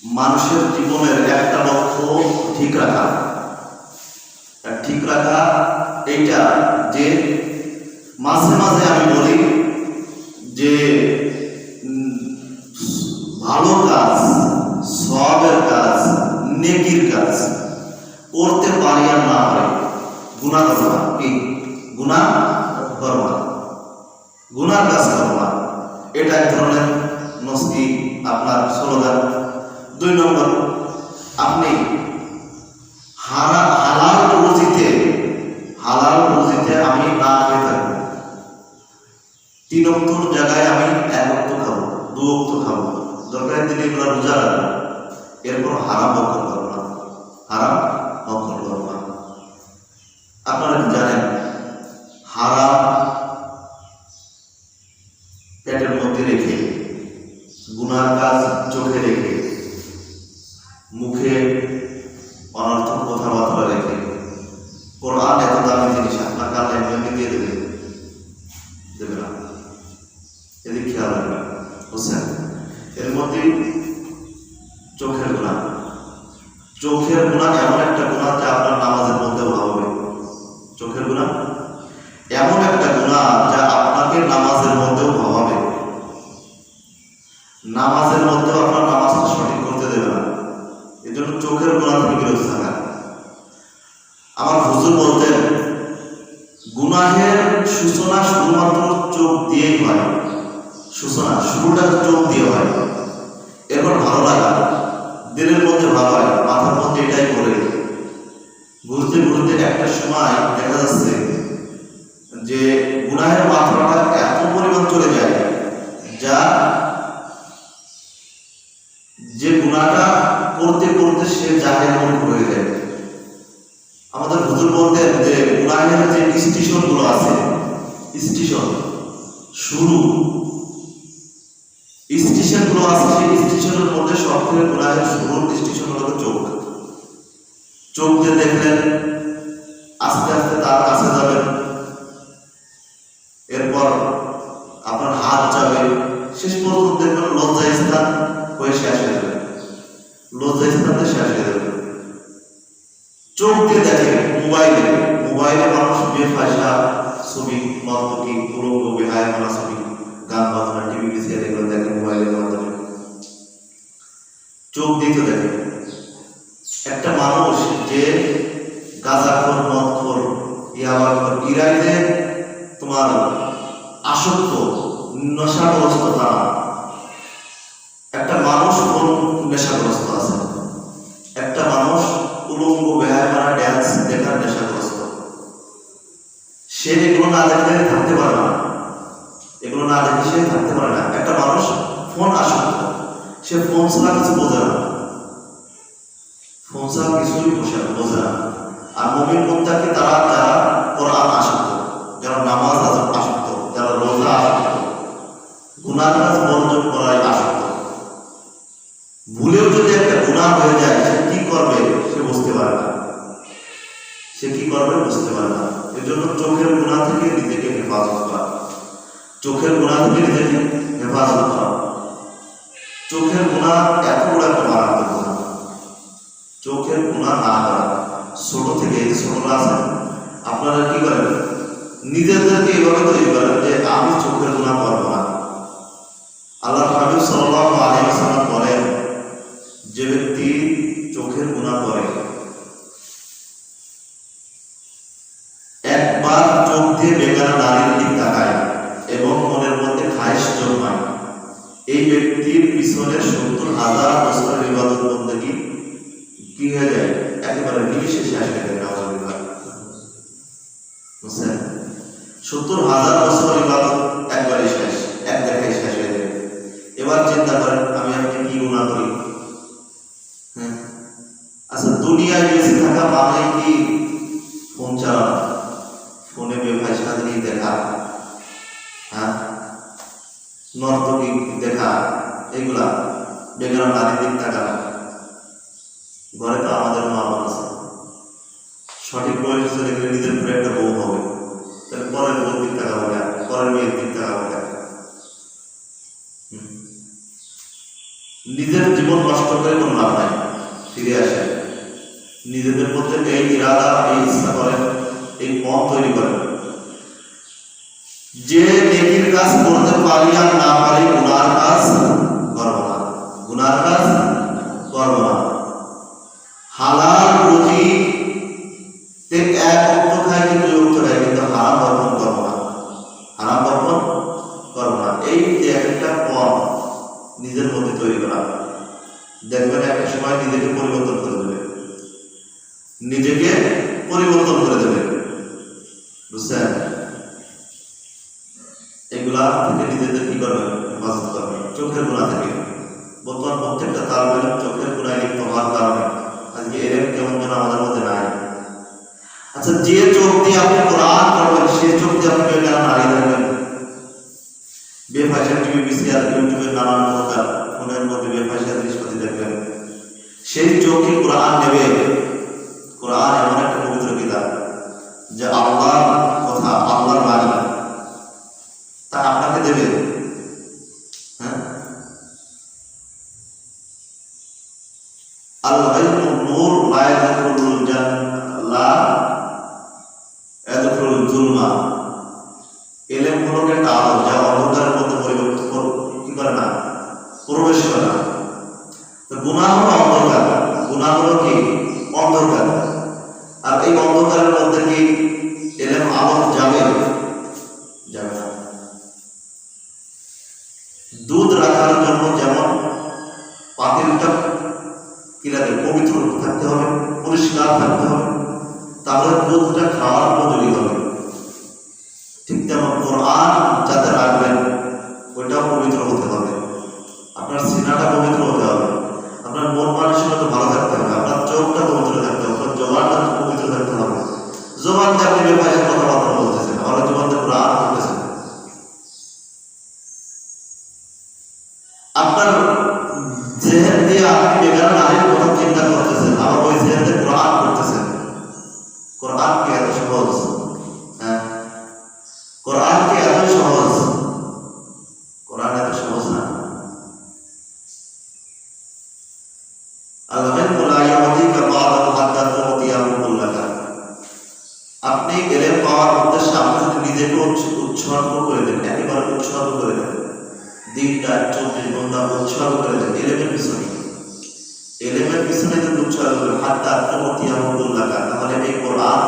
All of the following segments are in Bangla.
মানুষের জীবনের একটা লক্ষ্য ঠিক রাখা। ঠিক রাখা এইটা যে মাঝে মাঝে আমি বলি যে ভালো কাজ, সওয়াবের কাজ, নেকির কাজ করতে পারি আর না পারি, গুনাহ করব না। কি গুনাহ করব না, গুনার কাজ করব না, এটা এক ধরনের নস্তি আপনার স্লোগান। 2 নম্বর, আপনি হালাল রুজিতে আমি না খেয়ে থাকবো। 3 ওয়াক্তর জায়গায় আমি 1 ওয়াক্ত খাবো, 2 ওয়াক্ত খাবো, দরকার দিনে এগুলো রোজা রাখবো। এরপর হারাম ভক্ষণ করবো না, হারাম ভক্ষণ করবো না। আপনারা জানেন হারাম পেটের মধ্যে রেখে, গুনার কাজ চোখে রেখে, মুখে অনর্থক কথাবার্তা রেখে, কোরআন এত দামি জিনিস আপনার কানে এমনি দিয়ে দেবে না, এদিক খেয়াল রাখবেন, বুঝছেন? এর মধ্যে চোখের গুনাহ এমন একটা গুনাহ যা আপনার নামাজের মধ্যেও হবে। চোখের গুনাহ এমন একটা গুনাহ যা আপনাকে নামাজের মধ্যেও ভাবাবে, নামাজের মধ্যেও আপনার নামাজটা সঠিক করতে দেবে না। এই জন্য চোখের গুনাহ থেকে বিরত থাকা। আমার হুজুর বলতেন, গুনাহের সূচনা শুধুমাত্র চোখ দিয়েই হয়। সূচনা শুরুটা চোখ দিয়ে হয়, এরপর ভালো লাগা দিলের মধ্যে ভাব হয়, মাথার মধ্যে এটাই করে ঘুরতে ঘুরতে একটা সময় দেখা যাচ্ছে যে গুনাহের মাত্রাটা এত পরিমাণ চলে যায় যা যে গুনাহটা করতে করতে সে জাহেল মনে হয়ে যায়। আমাদের হুজুর বলতেন যে গুনাহের যে স্টেশন গুলো আছে, স্টেশন গুলো আছে, সেই স্টেশনের মধ্যে সব থেকে গুনাহের শুরুর স্টেশন হলো চোখ দিয়ে দেখলেন, আস্তে আস্তে তার কাছে যাবেন, এরপর আপনার হাত যাবে, শেষ পর্যন্ত দেখবেন লজ্জা স্থান হয়ে শেষ হয়ে যাবে, লজ্জা স্থানে শেষ হয়ে যাবে। চোখ দিয়ে দেখে মোবাইলে মানুষ বেফায়সা ছবি, নর্তকী, উলঙ্গ, বেহায়াপনা ছবি, গান বাজনা, টিভি সিরিয়াল এগুলো দেখে মোবাইলের মাধ্যমে। চোখ দিয়ে তো দেখে। একটা মানুষ যে গাঁজাখোর, মদখোর, ইয়াবাখোর, ইরাইতে তোমার আসক্ত, নেশাগ্রস্ত, তারা একটা মানুষ কোন নেশাগ্রস্ত আছে, একটা মানুষ উলঙ্গ বেহায়াপনা ড্যান্স দেখার নেশাগ্রস্ত। সে এগুলো না দেখলে থাকতে পারে না, এগুলো না দেখে সে থাকতে পারে না। একটা মানুষ ফোন আসক্ত, সে ফোন ছাড়া কিছু বোঝে না, ফোন ছাড়া কিছুই বোঝে না। আর মুমিন মুত্তাকি তারা যারা কোরআন আসক্ত, যারা নামাজ আসক্ত, যারা রোজা আসক্ত, গুনাহ কাজ বর্জন করায় আসক্ত। ভুলেও যদি একটা গুনাহ হয়ে যায়, সে কি করবে সে বুঝতে পারে না, এর জন্য চোখের গুনাহ থেকে নিজেকে হেফাজত করা, চোখের গুনাহ থেকে নিজেকে হেফাজত করা। চোখের গুনাহ এত বড় একটা মারাত্মক গুনাহ, চোখের গুনাহ না করা। ছোট থেকে, ছোটরা আছে আপনারা কি করেন, নিজেদেরকে এইভাবে তৈরি করেন যে আমি চোখের গুনাহ করব না। আল্লাহর হাবিব সাল্লাল্লাহু আলাইহি ওয়াসাল্লাম বলেন, যে ব্যক্তি চোখের গুনাহ করে, একবার চোখ দিয়ে বেগানা নারীর দিক তাকায় এবং মনের মধ্যে খায়েশ জন্মায়, এই ব্যক্তির পিছনে 70,000 বছরের ইবাদত বন্দেগী কি হয়ে যায়, একেবারে নিমিষে শেষ হয়ে যায়। নাউজুবিল্লাহ, বুঝছেন? 70,000 বছর ইবাদত একবারে শেষ, এক দেখায় শেষ হয়ে যায়। এবার চিন্তা করেন আমি আপনি কি গুনাহ করি। আচ্ছা, দুনিয়ায় বেঁচে থাকা মানে কি ফোন চালানো, ফোনে বেফায়সাগিরি দেখা, নর্তকী দেখা, এগুলা বেগানা নারীর দিক তাকানো। ঘরে তো আমাদের মা বোন আছে, সঠিক বয়স দেখলে নিজের ঘরে একটা বউ হবে, তাহলে পরের বউর দিক তাকাবো না, পরের মেয়ের দিক তাকাবো না। নিজের নিজের জীবন নষ্ট করে কোনো লাভ নাই। ফিরে আসে নিজেদের মধ্যে এই ইরাদা, এই ইচ্ছা করেন, এই মন তৈরি করেন যে নেকির কাজ করতে পারি আর না পারি গুনার কাজ করব না, গুনার কাজ করব না। হালাল রুজি এক অক্ত খাই কি দুই অক্ত খাই, কিন্তু হারাম বর্জন করব না, হারাম বর্জন করব না। এই যে একটা পথ নিজের মধ্যে তৈরি করা, দেখবেন একটা সময় নিজেকে পরিবর্তন করে দেবে, নিজেকে পরিবর্তন করে দেবে, বুঝছেন? এগুলা থেকে নিজেদের কি করবে? হেফাজত করবে। চোখের গুণা থেকে বর্তমান প্রত্যেকটা তালেব চোখের গুণায় লিপ্ত হওয়ার কারণে আজকে এলেম কেমন যেন আমাদের মধ্যে নাই। আচ্ছা, যে চোখ দিয়ে আপনি কোরআন পড়বেন সেই চোখ দিয়ে আপনি কেন নাড়িয়ে থাকবেন? বেফাইসা টিভি, বিসিআর, ইউটিউবের নানান প্রকার ফোনের মধ্যে বেফাইসা জিনিসপাতি দেখবেন, সেই চোখ কি কোরআন নেবে? কোরআন এমন একটা পবিত্র কিতাব যে আল্লাহর কথা, আল্লাহর বাণী, তা আপনাকে দেবে? হ্যাঁ, আল ইলমু নূর লা ইয়াদখুলুল জান্নাহ ইয়াদখুলুল যুলমা। ইলম হলো একটা আলো যা অন্ধকারের মধ্যে পরিবর্তন কি করে না, প্রবেশ করে না। তো গুনাহ হলো অন্ধকার, গুনাহ হলো কি? অন্ধকার। আর এই অন্ধকারের মধ্যে কি ইলম আলো যাবে? যাবে না। দুধ রাখার জন্য যেমন পাতিলটা কি লাগে? পবিত্র থাকতে হবে, পরিষ্কার থাকতে হবে, তাহলে দুধটা খাওয়ার উপযোগী হবে। ঠিক তেমন কোরআন যাতে রাখবেন ওইটাও পবিত্র হতে হবে, আপনার সিনাটা পবিত্র হতে হবে, আপনার মন মানসিকতা ভালো থাকতে হবে, আপনার চোখটা পবিত্র থাকতে হবে, আপনার জবানটা পবিত্র থাকতে হবে। জবান দিয়ে আপনি বেফাইসা কথাবার্তা বলতেছেন, আমার জবান দিয়ে কোরআন বলতেছেন। আপনার জেহেন দিয়ে আপনি বেগানা নারীর কথা চিন্তা করতেছেন, আবার ওই জেহেন দিয়ে কোরআন করতেছেন। কোরআন কি এত সহজ? হ্যাঁ, কোরআন কি এত সহজ? কোরআন এত সহজ না। আপনি ইলম পাওয়ার উদ্দেশ্যে আপনি যদি নিজেকে উৎসর্গ করে দেন, একেবারে উৎসর্গ করে দেন, দিনটা 24 ঘন্টা উৎসর্গ করে দেন ইলমের পিছনে, ইলমের পিছনে যদি উৎসর্গ করেন হাত্তা আত্মমতিয়াহুল্লাহ, তাহলে এই কোরআন,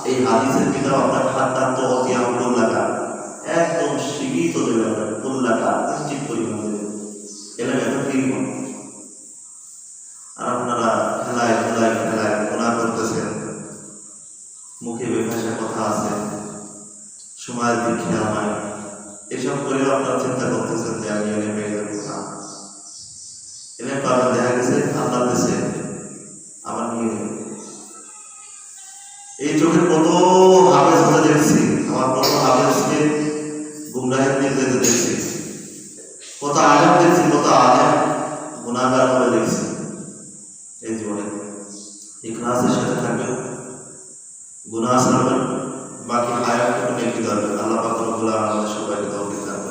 এই হাদিসের কিতাব আপনার হাত্তা আত্মমতিয়াহুল্লাহ একদম সীমিত দেবে, আপনার উল্লাহ নিশ্চিত পরিমাণ দেবে। ইলম এত কিরকম? আর আপনারা খেলায় খেলায় খেলায় গুনাহ করতেছেন, মুখে বেফাইসা কথা আছে, সময়ের দিক খেয়াল নাই, এসব করেও আপনারা চিন্তা করতেছেন যে আমি এনে পেয়ে যাবো না। এনে পাবেন, দেখা গেছে আল্লাহ দেশে আবার নিয়ে নেবে। এই চোখের কত হাফেজ হতে দেখছি, আমার কত হাফেজকে গুমরাহের দিকে যেতে দেখছি, কত আলেম দেখছি, কত আলেম গুনাহগার হয়ে দেখছি। এই জীবনে ইখলাসের সাথে থাকবেন, গুনাহ ছাড়বেন, বাকি হায়াতটুকু নেকি ধরবেন। আল্লাহ পাক রব্বুল আলামিন আমাদের সবাইকে তৌফিক দান।